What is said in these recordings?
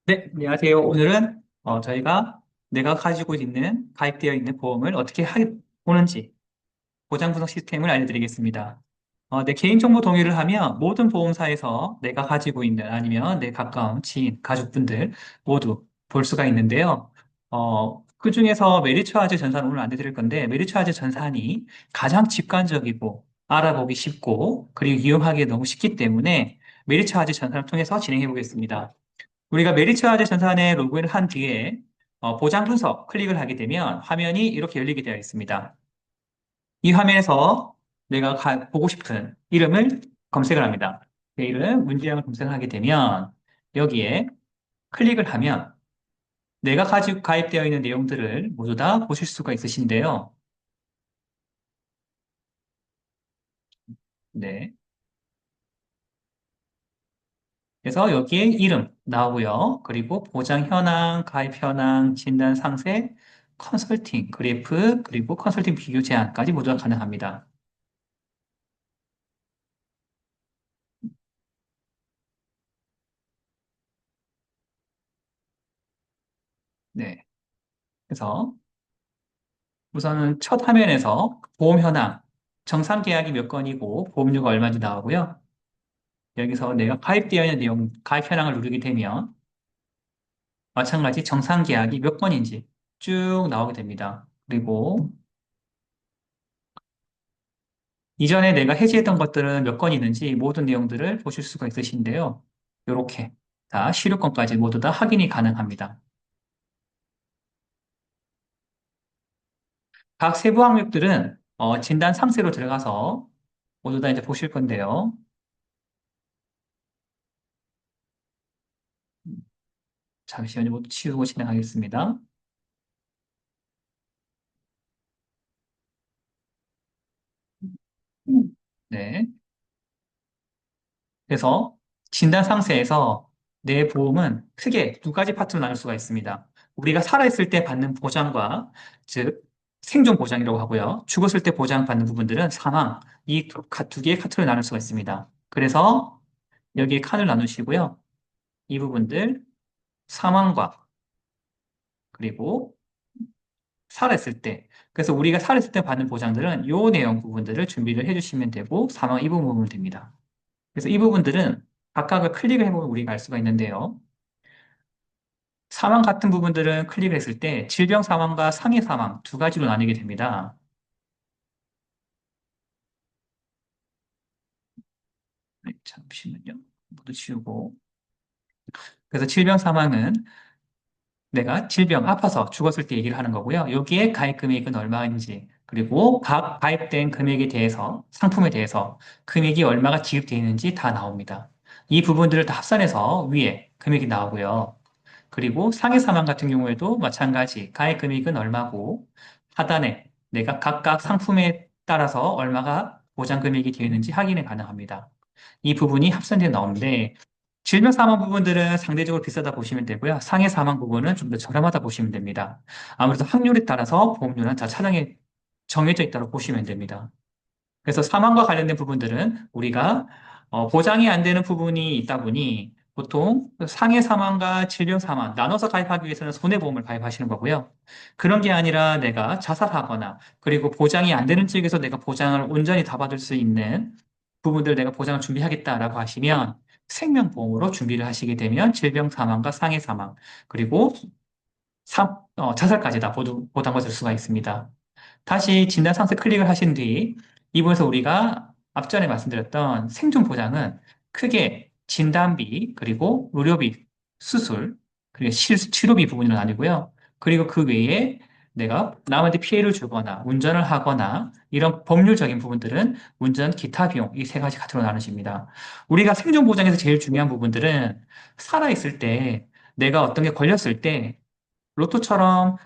네, 안녕하세요. 오늘은 저희가 내가 가지고 있는 가입되어 있는 보험을 어떻게 보는지 보장 분석 시스템을 알려드리겠습니다. 내 개인정보 동의를 하면 모든 보험사에서 내가 가지고 있는 아니면 내 가까운 지인, 가족분들 모두 볼 수가 있는데요. 그중에서 메리츠하즈 전산을 오늘 안내드릴 건데 메리츠하즈 전산이 가장 직관적이고 알아보기 쉽고 그리고 이용하기 너무 쉽기 때문에 메리츠하즈 전산을 통해서 진행해 보겠습니다. 우리가 메리츠하즈 전산에 로그인을 한 뒤에 보장 분석 클릭을 하게 되면 화면이 이렇게 열리게 되어 있습니다. 이 화면에서 내가 보고 싶은 이름을 검색을 합니다. 그 이름, 문제형을 검색을 하게 되면 여기에 클릭을 하면 내가 가지고 가입되어 있는 내용들을 모두 다 보실 수가 있으신데요. 네. 그래서 여기에 이름 나오고요. 그리고 보장 현황, 가입 현황, 진단 상세, 컨설팅, 그래프, 그리고 컨설팅 비교 제한까지 모두 다 가능합니다. 네. 그래서 우선은 첫 화면에서 보험 현황, 정상 계약이 몇 건이고 보험료가 얼마인지 나오고요. 여기서 내가 가입되어 있는 내용, 가입 현황을 누르게 되면 마찬가지 정상 계약이 몇 건인지 쭉 나오게 됩니다. 그리고 이전에 내가 해지했던 것들은 몇 건 있는지 모든 내용들을 보실 수가 있으신데요. 이렇게 다 실효권까지 모두 다 확인이 가능합니다. 각 세부 항목들은 진단 상세로 들어가서 모두 다 이제 보실 건데요. 잠시만요. 모두 치우고 진행하겠습니다. 네. 그래서 진단 상세에서 내 보험은 크게 두 가지 파트로 나눌 수가 있습니다. 우리가 살아있을 때 받는 보장과, 즉, 생존 보장이라고 하고요. 죽었을 때 보장받는 부분들은 사망, 이 두 개의 카테고리로 나눌 수가 있습니다. 그래서 여기에 칸을 나누시고요. 이 부분들, 사망과, 그리고 살아있을 때. 그래서 우리가 살아있을 때 받는 보장들은 요 내용 부분들을 준비를 해주시면 되고, 사망 이 부분 보면 됩니다. 그래서 이 부분들은 각각을 클릭을 해보면 우리가 알 수가 있는데요. 사망 같은 부분들은 클릭을 했을 때 질병 사망과 상해 사망 두 가지로 나뉘게 됩니다. 네, 잠시만요. 모두 지우고. 그래서 질병 사망은 내가 질병, 아파서 죽었을 때 얘기를 하는 거고요. 여기에 가입 금액은 얼마인지, 그리고 각 가입된 금액에 대해서, 상품에 대해서 금액이 얼마가 지급되어 있는지 다 나옵니다. 이 부분들을 다 합산해서 위에 금액이 나오고요. 그리고 상해 사망 같은 경우에도 마찬가지 가입 금액은 얼마고 하단에 내가 각각 상품에 따라서 얼마가 보장 금액이 되어 있는지 확인이 가능합니다. 이 부분이 합산되어 나오는데 질병 사망 부분들은 상대적으로 비싸다 보시면 되고요. 상해 사망 부분은 좀 더 저렴하다 보시면 됩니다. 아무래도 확률에 따라서 보험료는 다 차량에 정해져 있다고 보시면 됩니다. 그래서 사망과 관련된 부분들은 우리가 보장이 안 되는 부분이 있다 보니 보통 상해 사망과 질병 사망 나눠서 가입하기 위해서는 손해보험을 가입하시는 거고요. 그런 게 아니라 내가 자살하거나 그리고 보장이 안 되는 쪽에서 내가 보장을 온전히 다 받을 수 있는 부분들 내가 보장을 준비하겠다라고 하시면 생명보험으로 준비를 하시게 되면 질병 사망과 상해 사망 그리고 자살까지 다 보장받을 수가 있습니다. 다시 진단 상세 클릭을 하신 뒤 이부에서 우리가 앞전에 말씀드렸던 생존 보장은 크게 진단비, 그리고 의료비, 수술, 그리고 치료비 부분으로 나뉘고요. 그리고 그 외에 내가 남한테 피해를 주거나 운전을 하거나 이런 법률적인 부분들은 운전 기타 비용 이 세 가지 카테고리로 나누십니다. 우리가 생존 보장에서 제일 중요한 부분들은 살아있을 때 내가 어떤 게 걸렸을 때 로또처럼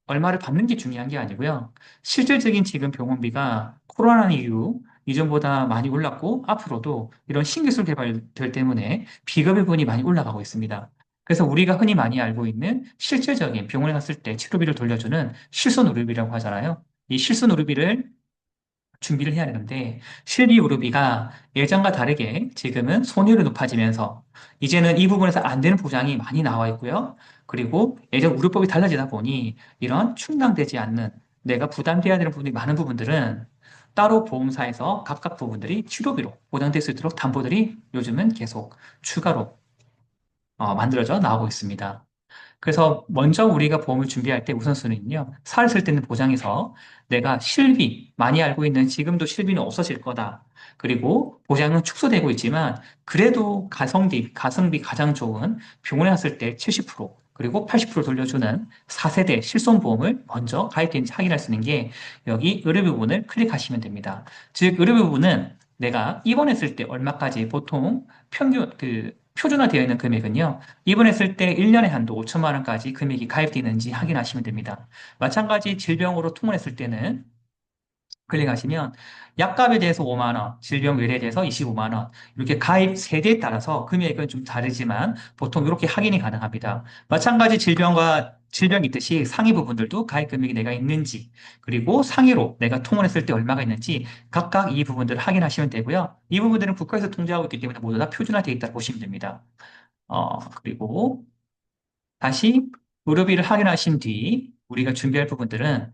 얼마를 받는 게 중요한 게 아니고요. 실질적인 지금 병원비가 코로나 이후 이전보다 많이 올랐고 앞으로도 이런 신기술 개발들 때문에 비급여분이 많이 올라가고 있습니다. 그래서 우리가 흔히 많이 알고 있는 실질적인 병원에 갔을 때 치료비를 돌려주는 실손의료비라고 하잖아요. 이 실손의료비를 준비를 해야 되는데 실비 의료비가 예전과 다르게 지금은 손해율이 높아지면서 이제는 이 부분에서 안 되는 보장이 많이 나와 있고요. 그리고 예전 의료법이 달라지다 보니 이런 충당되지 않는 내가 부담돼야 되는 부분이 많은 부분들은 따로 보험사에서 각각 부분들이 치료비로 보장될 수 있도록 담보들이 요즘은 계속 추가로 만들어져 나오고 있습니다. 그래서 먼저 우리가 보험을 준비할 때 우선순위는요, 사를 쓸 때는 보장에서 내가 실비, 많이 알고 있는 지금도 실비는 없어질 거다. 그리고 보장은 축소되고 있지만, 그래도 가성비 가장 좋은 병원에 갔을 때 70%, 그리고 80% 돌려주는 4세대 실손보험을 먼저 가입되는지 확인할 수 있는 게 여기 의료 부분을 클릭하시면 됩니다. 즉, 의료 부분은 내가 입원했을 때 얼마까지 보통 평균, 표준화되어 있는 금액은요, 입원했을 때 1년에 한도 5천만 원까지 금액이 가입되는지 확인하시면 됩니다. 마찬가지 질병으로 통원했을 때는 클릭하시면 약값에 대해서 5만 원, 질병 외래에 대해서 25만 원, 이렇게 가입 세대에 따라서 금액은 좀 다르지만 보통 이렇게 확인이 가능합니다. 마찬가지 질병이 있듯이 상위 부분들도 가입 금액이 내가 있는지, 그리고 상위로 내가 통원했을 때 얼마가 있는지 각각 이 부분들을 확인하시면 되고요. 이 부분들은 국가에서 통제하고 있기 때문에 모두 다 표준화되어 있다고 보시면 됩니다. 그리고 다시 의료비를 확인하신 뒤 우리가 준비할 부분들은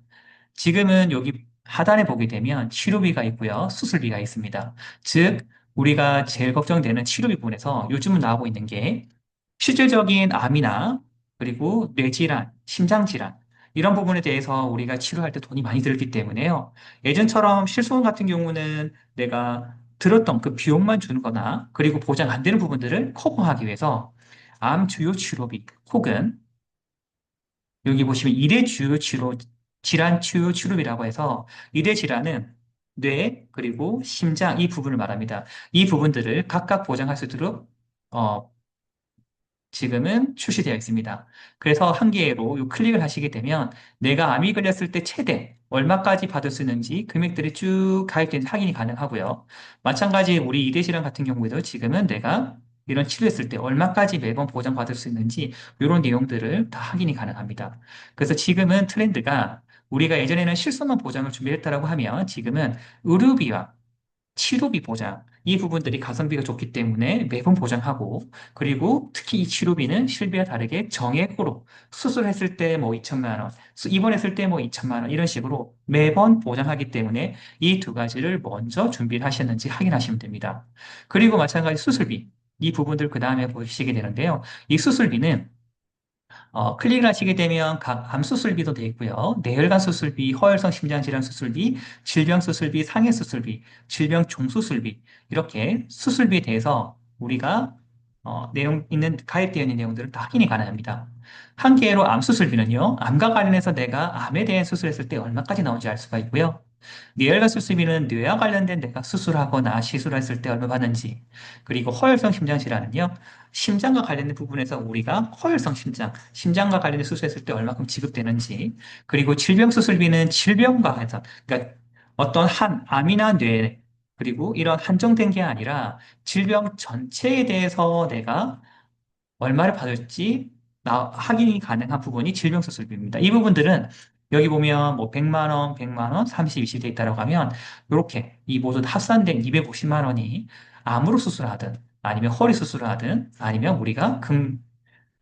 지금은 여기 하단에 보게 되면 치료비가 있고요. 수술비가 있습니다. 즉, 우리가 제일 걱정되는 치료비 부분에서 요즘은 나오고 있는 게 실질적인 암이나 그리고 뇌질환, 심장질환 이런 부분에 대해서 우리가 치료할 때 돈이 많이 들기 때문에요. 예전처럼 실손 같은 경우는 내가 들었던 그 비용만 주는 거나 그리고 보장 안 되는 부분들을 커버하기 위해서 암 주요 치료비 혹은 여기 보시면 이대 주요 치료, 질환 주요 치료비라고 해서 이대 질환은 뇌 그리고 심장 이 부분을 말합니다. 이 부분들을 각각 보장할 수 있도록 어, 지금은 출시되어 있습니다. 그래서 한 개로 이 클릭을 하시게 되면 내가 암이 걸렸을 때 최대 얼마까지 받을 수 있는지 금액들이 쭉 가입된 확인이 가능하고요. 마찬가지 우리 이대 질환 같은 경우에도 지금은 내가 이런 치료했을 때 얼마까지 매번 보장받을 수 있는지 이런 내용들을 다 확인이 가능합니다. 그래서 지금은 트렌드가 우리가 예전에는 실손만 보장을 준비했다라고 하면 지금은 의료비와 치료비 보장, 이 부분들이 가성비가 좋기 때문에 매번 보장하고, 그리고 특히 이 치료비는 실비와 다르게 정액으로 수술했을 때 뭐 2천만 원, 입원했을 때 뭐 2천만 원, 이런 식으로 매번 보장하기 때문에 이 두 가지를 먼저 준비를 하셨는지 확인하시면 됩니다. 그리고 마찬가지 수술비, 이 부분들 그 다음에 보시게 되는데요. 이 수술비는 클릭을 하시게 되면 각 암 수술비도 되어 있고요. 뇌혈관 수술비, 허혈성 심장질환 수술비, 질병 수술비, 상해 수술비, 질병 종수술비 이렇게 수술비에 대해서 우리가 내용 있는 가입되어 있는 내용들을 다 확인이 가능합니다. 한 개로 암 수술비는요. 암과 관련해서 내가 암에 대한 수술했을 때 얼마까지 나오는지 알 수가 있고요. 뇌혈관 수술비는 뇌와 관련된 내가 수술하거나 시술했을 때 얼마 받는지, 그리고 허혈성 심장질환은요, 심장과 관련된 부분에서 우리가 허혈성 심장과 관련된 수술했을 때 얼마큼 지급되는지, 그리고 질병 수술비는 질병과 해서, 그러니까 어떤 한 암이나 뇌, 그리고 이런 한정된 게 아니라 질병 전체에 대해서 내가 얼마를 받을지 확인이 가능한 부분이 질병수술비입니다. 이 부분들은 여기 보면 뭐 100만 원, 100만 원, 30, 20돼 있다고 하면 이렇게 이 모두 합산된 250만 원이 암으로 수술하든 아니면 허리 수술을 하든 아니면 우리가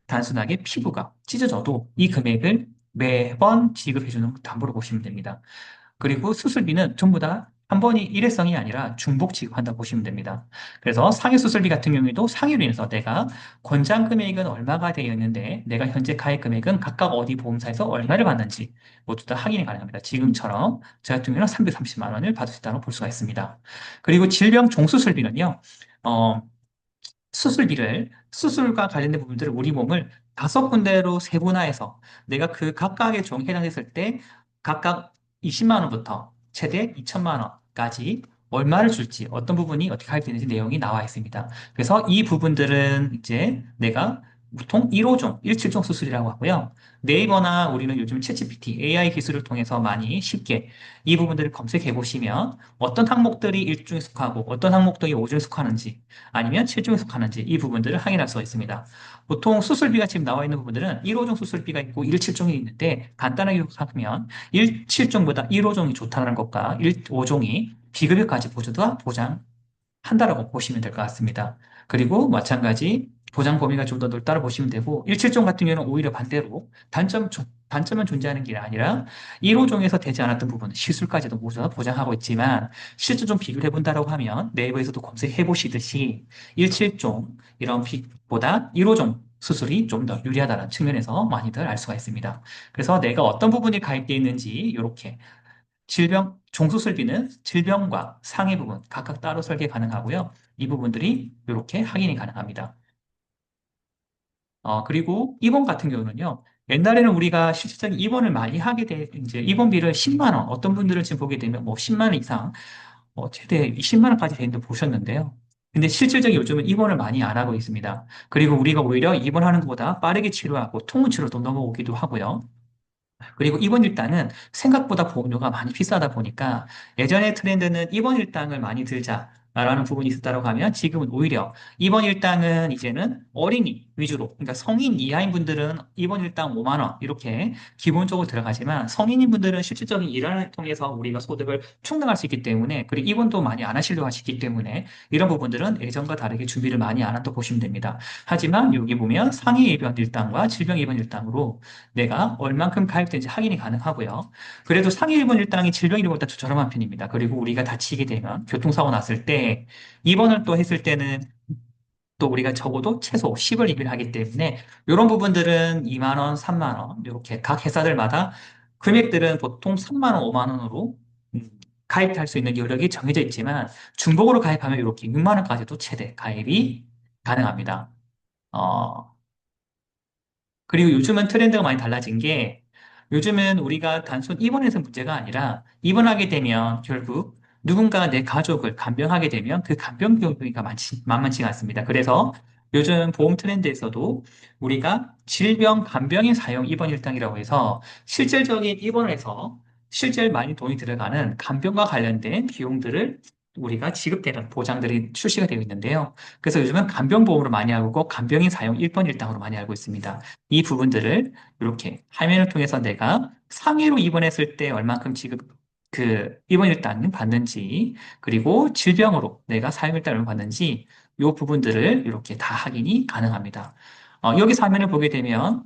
단순하게 피부가 찢어져도 이 금액을 매번 지급해주는 담보로 보시면 됩니다. 그리고 수술비는 전부 다 한 번이 일회성이 아니라 중복 지급한다고 보시면 됩니다. 그래서 상해 수술비 같은 경우에도 상해로 인해서 내가 권장 금액은 얼마가 되어 있는데 내가 현재 가입 금액은 각각 어디 보험사에서 얼마를 받는지 모두 다 확인이 가능합니다. 지금처럼 저 같은 경우는 330만 원을 받을 수 있다고 볼 수가 있습니다. 그리고 질병 종수술비는요. 어, 수술과 관련된 부분들을 우리 몸을 5군데로 세분화해서 내가 그 각각의 종에 해당했을 때 각각 20만 원부터 최대 2천만 원까지 얼마를 줄지 어떤 부분이 어떻게 가입되는지 내용이 나와 있습니다. 그래서 이 부분들은 이제 내가 보통 1호종, 1실종 수술이라고 하고요. 네이버나 우리는 요즘 챗GPT, AI 기술을 통해서 많이 쉽게 이 부분들을 검색해 보시면 어떤 항목들이 1중에 속하고 어떤 항목들이 5중에 속하는지 아니면 7중에 속하는지 이 부분들을 확인할 수가 있습니다. 보통 수술비가 지금 나와 있는 부분들은 1호종 수술비가 있고 1실종이 있는데 간단하게 생각하면 1실종보다 1호종이 좋다는 것과 1호종이 비급여까지 모두 다 보장한다라고 보시면 될 것 같습니다. 그리고 마찬가지 보장 범위가 좀 더 넓다고 보시면 되고 1실종 같은 경우는 오히려 반대로 단점만 존재하는 게 아니라 1호종에서 되지 않았던 부분은 시술까지도 모두 다 보장하고 있지만 실제 좀 비교를 해본다고 하면 네이버에서도 검색해 보시듯이 1실종 이런 픽보다 1호종 수술이 좀 더 유리하다는 측면에서 많이들 알 수가 있습니다. 그래서 내가 어떤 부분이 가입되어 있는지 이렇게 종수술비는 질병과 상해 부분 각각 따로 설계 가능하고요. 이 부분들이 이렇게 확인이 가능합니다. 그리고 입원 같은 경우는요. 옛날에는 우리가 실질적인 입원을 많이 하게 이제 입원비를 10만 원, 어떤 분들은 지금 보게 되면 뭐 10만 원 이상, 최대 20만 원까지 되는 데 보셨는데요. 근데 실질적인 요즘은 입원을 많이 안 하고 있습니다. 그리고 우리가 오히려 입원하는 것보다 빠르게 치료하고 통원 치료로 넘어오기도 하고요. 그리고 입원 일당은 생각보다 보험료가 많이 비싸다 보니까 예전의 트렌드는 입원 일당을 많이 들자라는 부분이 있었다고 하면 지금은 오히려 입원 일당은 이제는 어린이 위주로 그러니까 성인 이하인 분들은 입원 일당 5만 원 이렇게 기본적으로 들어가지만 성인인 분들은 실질적인 일환을 통해서 우리가 소득을 충당할 수 있기 때문에 그리고 입원도 많이 안 하시려고 하시기 때문에 이런 부분들은 예전과 다르게 준비를 많이 안 한다고 보시면 됩니다. 하지만 여기 보면 상해 입원 일당과 질병 입원 일당으로 내가 얼만큼 가입된지 확인이 가능하고요. 그래도 상해 입원 일당이 질병 입원보다 더 저렴한 편입니다. 그리고 우리가 다치게 되면 교통사고 났을 때 입원을 또 했을 때는 또 우리가 적어도 최소 10을 입원하기 때문에 이런 부분들은 2만 원, 3만 원 이렇게 각 회사들마다 금액들은 보통 3만 원, 5만 원으로 가입할 수 있는 여력이 정해져 있지만 중복으로 가입하면 이렇게 6만 원까지도 최대 가입이 가능합니다. 어, 그리고 요즘은 트렌드가 많이 달라진 게 요즘은 우리가 단순 입원해서 문제가 아니라 입원하게 되면 결국 누군가 내 가족을 간병하게 되면 그 간병 비용이 만만치가 않습니다. 그래서 요즘 보험 트렌드에서도 우리가 질병 간병인 사용 입원 일당이라고 해서 실질적인 입원을 해서 실제 많이 돈이 들어가는 간병과 관련된 비용들을 우리가 지급되는 보장들이 출시가 되어 있는데요. 그래서 요즘은 간병보험으로 많이 알고 있고 간병인 사용 1번 일당으로 많이 알고 있습니다. 이 부분들을 이렇게 화면을 통해서 내가 상해로 입원했을 때 얼만큼 입원 일당을 받는지, 그리고 질병으로 내가 사용 일당을 얼마 받는지, 이 부분들을 이렇게 다 확인이 가능합니다. 여기서 화면을 보게 되면,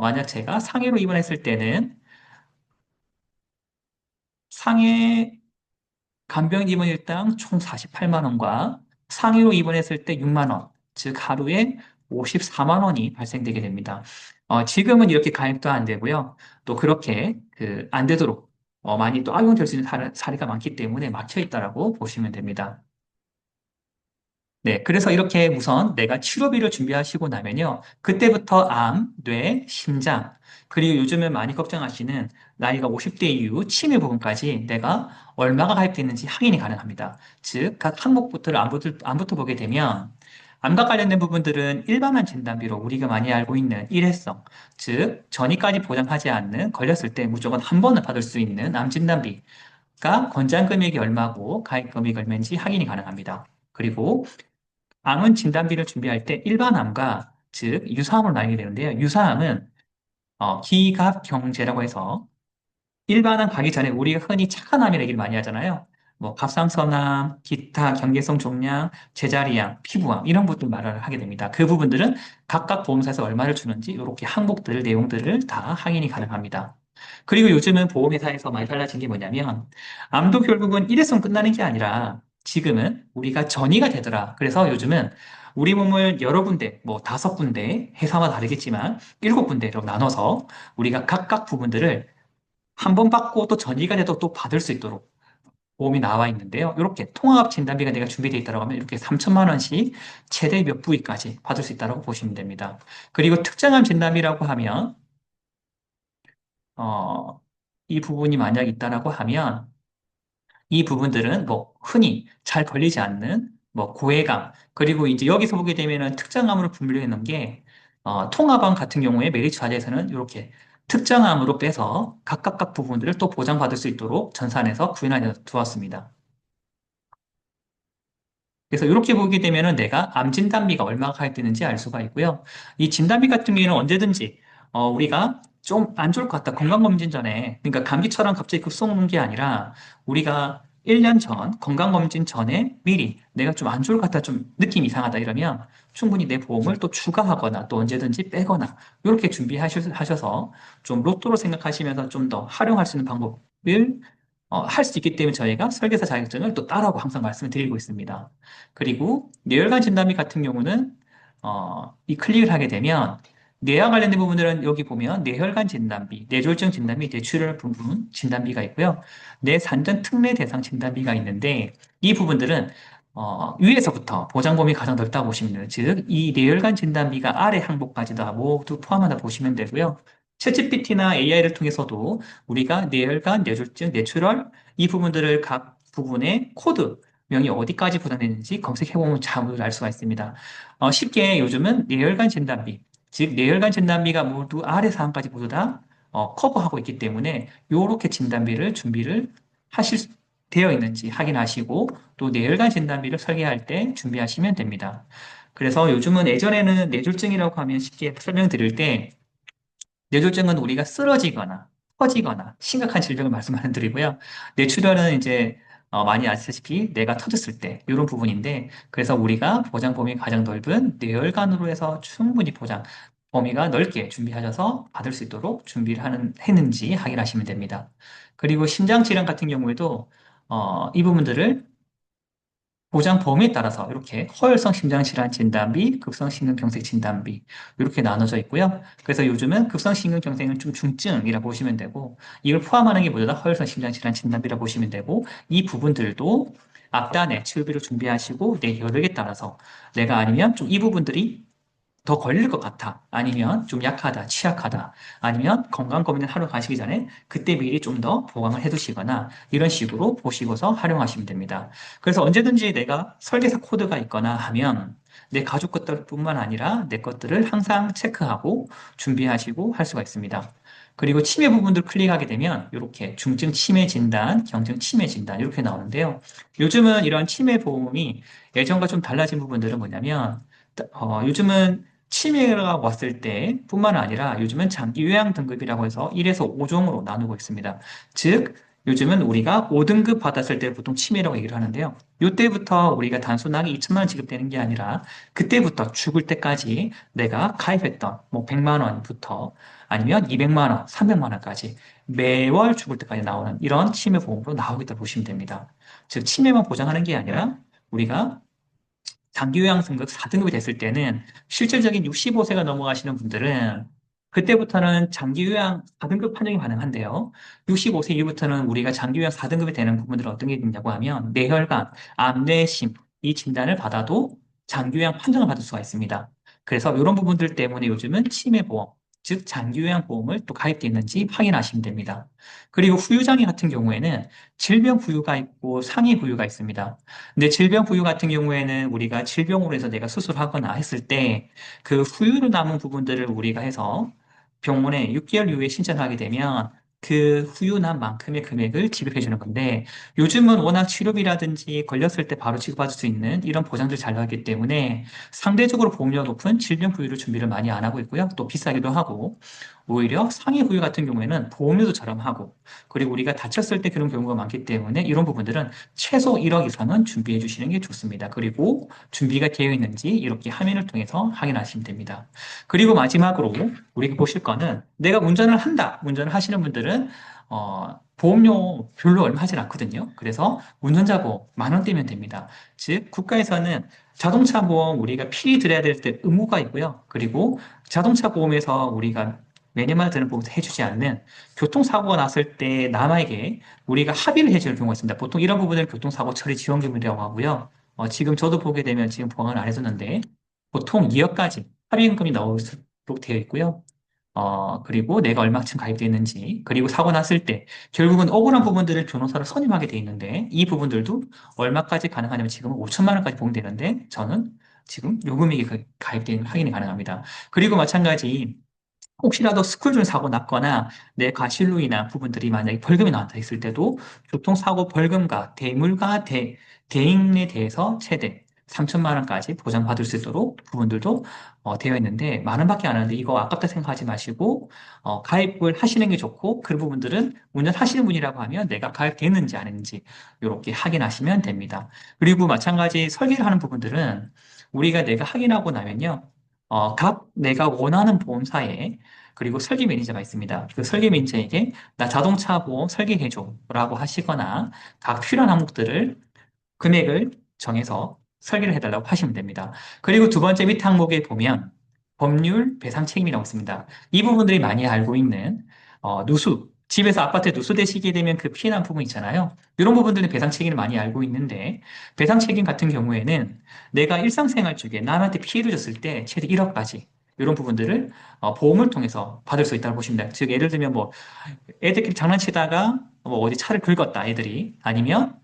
만약 제가 상해로 입원했을 때는 상해 간병 입원 일당 총 48만 원과 상해로 입원했을 때 6만 원, 즉 하루에 54만 원이 발생되게 됩니다. 지금은 이렇게 가입도 안 되고요. 또 그렇게 안 되도록 많이 또 악용될 수 있는 사례가 많기 때문에 막혀 있다라고 보시면 됩니다. 네, 그래서 이렇게 우선 내가 치료비를 준비하시고 나면요. 그때부터 암, 뇌, 심장, 그리고 요즘은 많이 걱정하시는 나이가 50대 이후 치매 부분까지 내가 얼마가 가입됐는지 확인이 가능합니다. 즉, 각 항목부터를 안부터 보게 되면 암과 관련된 부분들은 일반암 진단비로 우리가 많이 알고 있는 일회성, 즉, 전이까지 보장하지 않는 걸렸을 때 무조건 한 번을 받을 수 있는 암 진단비가 권장 금액이 얼마고 가입 금액이 얼마인지 확인이 가능합니다. 그리고 암은 진단비를 준비할 때 일반암과 즉 유사암으로 나뉘게 되는데요. 유사암은 기갑경제라고 해서 일반암 가기 전에 우리가 흔히 착한 암이라는 얘기를 많이 하잖아요. 뭐 갑상선암, 기타 경계성 종양, 제자리암, 피부암 이런 것들 말을 하게 됩니다. 그 부분들은 각각 보험사에서 얼마를 주는지 이렇게 항목들 내용들을 다 확인이 가능합니다. 그리고 요즘은 보험회사에서 많이 달라진 게 뭐냐면 암도 결국은 일회성 끝나는 게 아니라 지금은 우리가 전이가 되더라. 그래서 요즘은 우리 몸을 여러 군데, 뭐 5군데, 회사마다 다르겠지만 7군데로 나눠서 우리가 각각 부분들을 한 번 받고 또 전이가 돼도 또 받을 수 있도록 보험이 나와 있는데요. 이렇게 통합 진단비가 내가 준비되어 있다고 하면 이렇게 3천만 원씩 최대 몇 부위까지 받을 수 있다고 보시면 됩니다. 그리고 특정암 진단비라고 하면 어, 이 부분이 만약 있다라고 하면 이 부분들은 뭐 흔히 잘 걸리지 않는 뭐 고해감 그리고 이제 여기서 보게 되면은 특정암으로 분류해 놓은 게 통합원 같은 경우에 메리츠 과제에서는 이렇게 특정함으로 빼서 각각 부분들을 또 보장받을 수 있도록 전산에서 구현해 두었습니다. 그래서 이렇게 보게 되면은 내가 암 진단비가 얼마가 가입되는지 알 수가 있고요. 이 진단비 같은 경우에는 언제든지 우리가 좀 안 좋을 것 같다. 건강검진 전에 그러니까 감기처럼 갑자기 급성 오는 게 아니라 우리가 1년 전 건강검진 전에 미리 내가 좀 안 좋을 것 같다. 좀 느낌이 이상하다 이러면 충분히 내 보험을 또 추가하거나 또 언제든지 빼거나 이렇게 준비하셔서 좀 로또로 생각하시면서 좀 더 활용할 수 있는 방법을 할 수 있기 때문에 저희가 설계사 자격증을 또 따라고 항상 말씀을 드리고 있습니다. 그리고 뇌혈관 진단비 같은 경우는 이 클릭을 하게 되면 뇌와 관련된 부분들은 여기 보면 뇌혈관 진단비, 뇌졸중 진단비, 뇌출혈 부분 진단비가 있고요. 뇌산전 특례 대상 진단비가 있는데 이 부분들은 위에서부터 보장 범위 가장 넓다고 보시면 돼요. 즉, 이 뇌혈관 진단비가 아래 항목까지 다 모두 포함하다 보시면 되고요. 챗GPT나 AI를 통해서도 우리가 뇌혈관, 뇌졸중, 뇌출혈 이 부분들을 각 부분의 코드명이 어디까지 보장되는지 검색해보면 자료를 알 수가 있습니다. 쉽게 요즘은 뇌혈관 진단비, 즉 뇌혈관 진단비가 모두 아래 사항까지 모두 다 커버하고 있기 때문에 요렇게 진단비를 준비를 하실 되어 있는지 확인하시고 또 뇌혈관 진단비를 설계할 때 준비하시면 됩니다. 그래서 요즘은 예전에는 뇌졸중이라고 하면 쉽게 설명드릴 때 뇌졸중은 우리가 쓰러지거나 터지거나 심각한 질병을 말씀하는 드리고요. 뇌출혈은 이제 많이 아시다시피 뇌가 터졌을 때 이런 부분인데 그래서 우리가 보장 범위가 가장 넓은 뇌혈관으로 해서 충분히 보장 범위가 넓게 준비하셔서 받을 수 있도록 준비를 했는지 확인하시면 됩니다. 그리고 심장 질환 같은 경우에도 이 부분들을 보장 범위에 따라서 이렇게 허혈성 심장질환 진단비, 급성심근경색 진단비 이렇게 나눠져 있고요. 그래서 요즘은 급성심근경색은 좀 중증이라 보시면 되고 이걸 포함하는 게 모두 다 허혈성 심장질환 진단비라 보시면 되고 이 부분들도 앞단에 치료비를 준비하시고 내 여력에 따라서 내가 아니면 좀 이 부분들이 더 걸릴 것 같아. 아니면 좀 약하다, 취약하다. 아니면 건강검진을 하러 가시기 전에 그때 미리 좀 더 보강을 해두시거나 이런 식으로 보시고서 활용하시면 됩니다. 그래서 언제든지 내가 설계사 코드가 있거나 하면 내 가족 것들뿐만 아니라 내 것들을 항상 체크하고 준비하시고 할 수가 있습니다. 그리고 치매 부분들 클릭하게 되면 이렇게 중증 치매 진단, 경증 치매 진단 이렇게 나오는데요. 요즘은 이런 치매 보험이 예전과 좀 달라진 부분들은 뭐냐면 요즘은 치매가 왔을 때 뿐만 아니라 요즘은 장기 요양 등급이라고 해서 1에서 5종으로 나누고 있습니다. 즉, 요즘은 우리가 5등급 받았을 때 보통 치매라고 얘기를 하는데요. 이때부터 우리가 단순하게 2천만 원 지급되는 게 아니라 그때부터 죽을 때까지 내가 가입했던 뭐 100만 원부터 아니면 200만 원, 300만 원까지 매월 죽을 때까지 나오는 이런 치매 보험으로 나오겠다 보시면 됩니다. 즉, 치매만 보장하는 게 아니라 우리가 장기요양 등급 4등급이 됐을 때는 실질적인 65세가 넘어가시는 분들은 그때부터는 장기요양 4등급 판정이 가능한데요. 65세 이후부터는 우리가 장기요양 4등급이 되는 부분들은 어떤 게 있냐고 하면 뇌혈관, 암, 뇌심 이 진단을 받아도 장기요양 판정을 받을 수가 있습니다. 그래서 이런 부분들 때문에 요즘은 치매보험, 즉 장기요양보험을 또 가입되어 있는지 확인하시면 됩니다. 그리고 후유장애 같은 경우에는 질병 부유가 있고 상해 부유가 있습니다. 근데 질병 부유 같은 경우에는 우리가 질병으로 해서 내가 수술하거나 했을 때 그 후유로 남은 부분들을 우리가 해서 병원에 6개월 이후에 신청을 하게 되면 그 후유난 만큼의 금액을 지급해 주는 건데 요즘은 워낙 치료비라든지 걸렸을 때 바로 지급받을 수 있는 이런 보장들 잘 나왔기 때문에 상대적으로 보험료가 높은 질병 부유를 준비를 많이 안 하고 있고요. 또 비싸기도 하고 오히려 상해 부유 같은 경우에는 보험료도 저렴하고 그리고 우리가 다쳤을 때 그런 경우가 많기 때문에 이런 부분들은 최소 1억 이상은 준비해 주시는 게 좋습니다. 그리고 준비가 되어 있는지 이렇게 화면을 통해서 확인하시면 됩니다. 그리고 마지막으로 우리가 보실 거는 내가 운전을 한다. 운전을 하시는 분들은 보험료 별로 얼마 하진 않거든요. 그래서 운전자 보험 10,000원대면 됩니다. 즉 국가에서는 자동차 보험 우리가 필히 들어야 될 때 의무가 있고요. 그리고 자동차 보험에서 우리가 매년마다 드는 보험도 해주지 않는 교통사고가 났을 때 남에게 우리가 합의를 해줄 경우가 있습니다. 보통 이런 부분을 교통사고 처리 지원금이라고 하고요. 지금 저도 보게 되면 지금 보강을 안 해줬는데 보통 2억까지 합의금이 나오도록 되어 있고요. 그리고 내가 얼마쯤 가입되어 있는지, 그리고 사고 났을 때, 결국은 억울한 부분들을 변호사를 선임하게 돼 있는데, 이 부분들도 얼마까지 가능하냐면 지금은 5천만 원까지 보험되는데, 저는 지금 요금액이 가입된 확인이 가능합니다. 그리고 마찬가지 혹시라도 스쿨 중 사고 났거나 내 과실로 인한 부분들이 만약에 벌금이 나왔다 했을 때도 교통사고 벌금과 대물과 대인에 대해서 최대 3천만 원까지 보장받을 수 있도록 부분들도 되어 있는데 많은 밖에 안 하는데 이거 아깝다 생각하지 마시고 가입을 하시는 게 좋고 그 부분들은 운전하시는 분이라고 하면 내가 가입됐는지 안 했는지 이렇게 확인하시면 됩니다. 그리고 마찬가지 설계를 하는 부분들은 우리가 내가 확인하고 나면요. 각 내가 원하는 보험사에 그리고 설계 매니저가 있습니다. 그 설계 매니저에게 나 자동차 보험 설계해줘 라고 하시거나 각 필요한 항목들을 금액을 정해서 설계를 해달라고 하시면 됩니다. 그리고 두 번째 밑에 항목에 보면 법률 배상 책임이라고 있습니다. 이 부분들이 많이 알고 있는 누수, 집에서 아파트에 누수되시게 되면 그 피해 난 부분 있잖아요. 이런 부분들은 배상 책임을 많이 알고 있는데 배상 책임 같은 경우에는 내가 일상생활 중에 남한테 피해를 줬을 때 최대 1억까지 이런 부분들을 보험을 통해서 받을 수 있다고 보시면 돼요. 즉 예를 들면 뭐 애들끼리 장난치다가 뭐 어디 차를 긁었다 애들이 아니면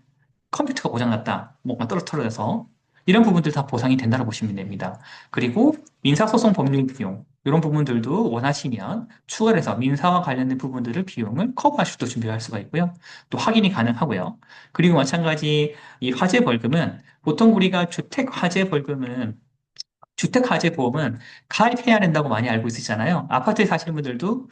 컴퓨터가 고장났다, 뭐가 떨어져서 이런 부분들 다 보상이 된다고 보시면 됩니다. 그리고 민사소송 법률 비용 이런 부분들도 원하시면 추가를 해서 민사와 관련된 부분들을 비용을 커버할 수도 준비할 수가 있고요. 또 확인이 가능하고요. 그리고 마찬가지 이 화재 벌금은 보통 우리가 주택 화재 벌금은 주택화재보험은 가입해야 된다고 많이 알고 있으시잖아요. 아파트에 사시는 분들도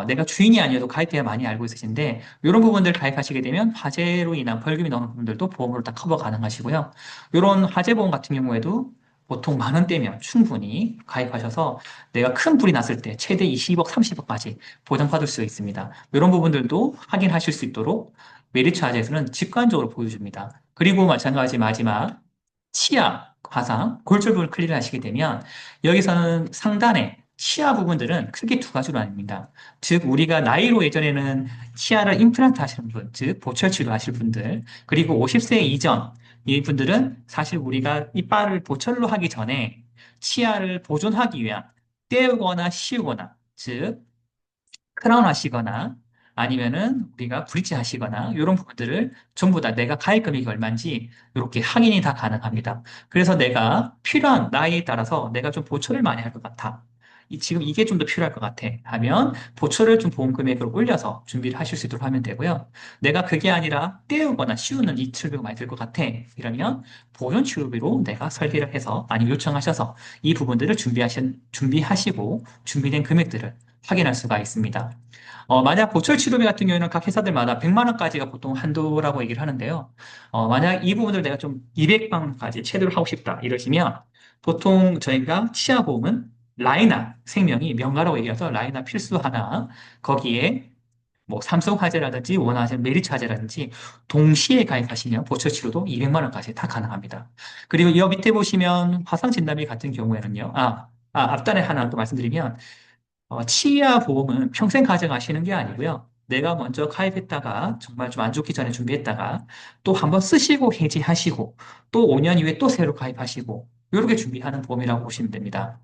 내가 주인이 아니어도 가입해야 많이 알고 있으신데 이런 부분들 가입하시게 되면 화재로 인한 벌금이 나오는 부분들도 보험으로 다 커버 가능하시고요. 이런 화재보험 같은 경우에도 보통 만 원대면 충분히 가입하셔서 내가 큰 불이 났을 때 최대 20억, 30억까지 보장받을 수 있습니다. 이런 부분들도 확인하실 수 있도록 메리츠 화재에서는 직관적으로 보여줍니다. 그리고 마찬가지 마지막 치아, 화상, 골절부를 클리어 하시게 되면 여기서는 상단에 치아 부분들은 크게 두 가지로 나뉩니다. 즉 우리가 나이로 예전에는 치아를 임플란트 하시는 분, 즉 보철 치료하실 분들, 그리고 50세 이전 이 분들은 사실 우리가 이빨을 보철로 하기 전에 치아를 보존하기 위한 떼우거나 씌우거나, 즉 크라운 하시거나 아니면은 우리가 브릿지 하시거나 이런 부분들을 전부 다 내가 가입 금액이 얼마인지 이렇게 확인이 다 가능합니다. 그래서 내가 필요한 나이에 따라서 내가 좀 보초를 많이 할 것 같아. 지금 이게 좀 더 필요할 것 같아. 하면 보초를 좀 보험 금액으로 올려서 준비를 하실 수 있도록 하면 되고요. 내가 그게 아니라 떼우거나 씌우는 이 치료비가 많이 들 것 같아. 이러면 보존 치료비로 내가 설계를 해서 아니면 요청하셔서 이 부분들을 준비하시고 준비된 금액들을 확인할 수가 있습니다. 만약 보철 치료비 같은 경우에는 각 회사들마다 100만 원까지가 보통 한도라고 얘기를 하는데요. 만약 이 부분을 내가 좀 200만 원까지 최대로 하고 싶다 이러시면 보통 저희가 치아보험은 라이나 생명이 명가라고 얘기해서 라이나 필수 하나 거기에 뭐 삼성화재라든지 원화재, 메리츠화재라든지 동시에 가입하시면 보철 치료도 200만 원까지 다 가능합니다. 그리고 이 밑에 보시면 화상진단비 같은 경우에는요. 앞단에 하나 또 말씀드리면 치아 보험은 평생 가져가시는 게 아니고요. 내가 먼저 가입했다가 정말 좀 안 좋기 전에 준비했다가 또 한번 쓰시고 해지하시고 또 5년 이후에 또 새로 가입하시고 이렇게 준비하는 보험이라고 보시면 됩니다.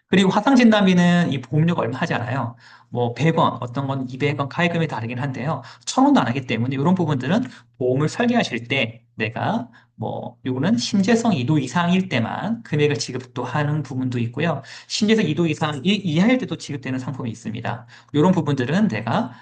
그리고 화상진단비는 이 보험료가 얼마 하지 않아요. 뭐 100원, 어떤 건 200원 가입금이 다르긴 한데요. 1,000원도 안 하기 때문에 이런 부분들은 보험을 설계하실 때 내가 뭐 요거는 신재성 2도 이상일 때만 금액을 지급도 하는 부분도 있고요. 신재성 2도 이상 이하일 때도 지급되는 상품이 있습니다. 이런 부분들은 내가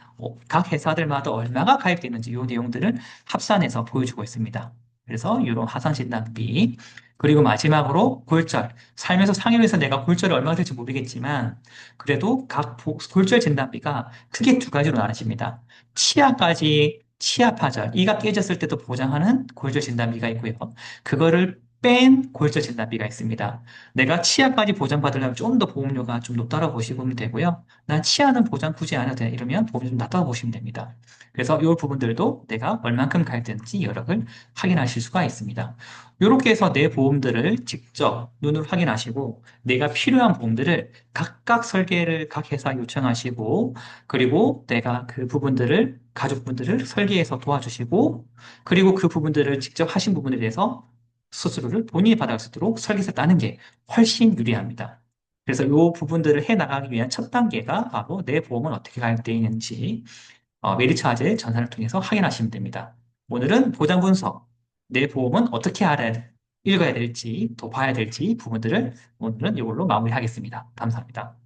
각 회사들마다 얼마가 가입되는지 이 내용들을 합산해서 보여주고 있습니다. 그래서 이런 화상진단비 그리고 마지막으로 골절. 살면서 상해에서 내가 골절이 얼마가 될지 모르겠지만 그래도 각 골절 진단비가 크게 두 가지로 나눠집니다. 치아까지 치아 파절, 이가 깨졌을 때도 보장하는 골절 진단비가 있고요. 그거를 뺀 골절 진단비가 있습니다. 내가 치아까지 보장받으려면 좀 더 보험료가 좀 높다고 보시면 되고요. 난 치아는 보장 굳이 안 해도 돼. 이러면 보험이 좀 낮다고 보시면 됩니다. 그래서 이 부분들도 내가 얼만큼 가입되는지 여력을 확인하실 수가 있습니다. 이렇게 해서 내 보험들을 직접 눈으로 확인하시고 내가 필요한 보험들을 각각 설계를 각 회사 요청하시고 그리고 내가 그 부분들을 가족분들을 설계해서 도와주시고 그리고 그 부분들을 직접 하신 부분에 대해서 수수료를 본인이 받을 수 있도록 설계서 따는 게 훨씬 유리합니다. 그래서 이 부분들을 해 나가기 위한 첫 단계가 바로 내 보험은 어떻게 가입되어 있는지 메리츠화재 전산을 통해서 확인하시면 됩니다. 오늘은 보장 분석, 내 보험은 어떻게 알아야 돼? 읽어야 될지, 더 봐야 될지 부분들을 오늘은 이걸로 마무리하겠습니다. 감사합니다.